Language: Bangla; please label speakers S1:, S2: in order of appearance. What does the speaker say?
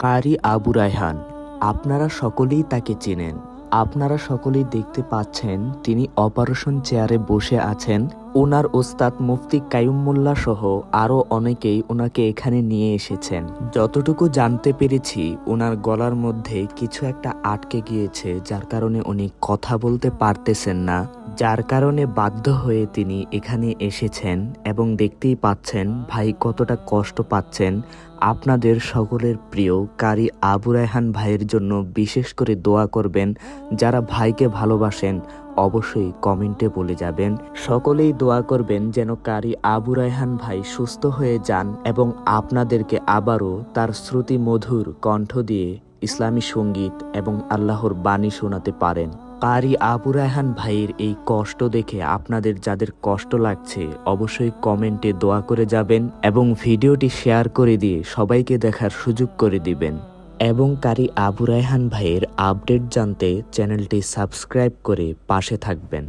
S1: কারি আবু রায়হান। আপনারা সকলেই তাকে চেনেন। আপনারা সকলেই দেখতে পাচ্ছেন তিনি অপারেশন চেয়ারে বসে আছেন। ওনার ওস্তাদ মুফতি কাইয়ুমুল্লাহ সহ আরও অনেকেই ওনাকে এখানে নিয়ে এসেছেন। যতটুকু জানতে পেরেছি ওনার গলার মধ্যে কিছু একটা আটকে গিয়েছে, যার কারণে উনি কথা বলতে পারতেছেন না, যার কারণে বাধ্য হয়ে তিনি এখানে এসেছেন। এবং দেখতেই পাচ্ছেন ভাই কতটা কষ্ট পাচ্ছেন। আপনাদের সকলের প্রিয় কারি আবু রায়হান ভাইয়ের জন্য বিশেষ করে দোয়া করবেন। যারা ভাইকে ভালোবাসেন অবশ্যই কমেন্টে বলে যাবেন। সকলেই দোয়া করবেন যেন কারি আবু রায়হান ভাই সুস্থ হয়ে যান এবং আপনাদেরকে আবারও তার শ্রুতি মধুর কণ্ঠ দিয়ে ইসলামী সঙ্গীত এবং আল্লাহর বাণী শোনাতে পারেন। কারি আবু রায়হান ভাইয়ের এই কষ্ট দেখে আপনাদের যাদের কষ্ট লাগছে অবশ্যই কমেন্টে দোয়া করে যাবেন এবং ভিডিওটি শেয়ার করে দিয়ে সবাইকে দেখার সুযোগ করে দিবেন। এবং কারি আবু রায়হান ভাইয়ের আপডেট জানতে চ্যানেলটি সাবস্ক্রাইব করে পাশে থাকবেন।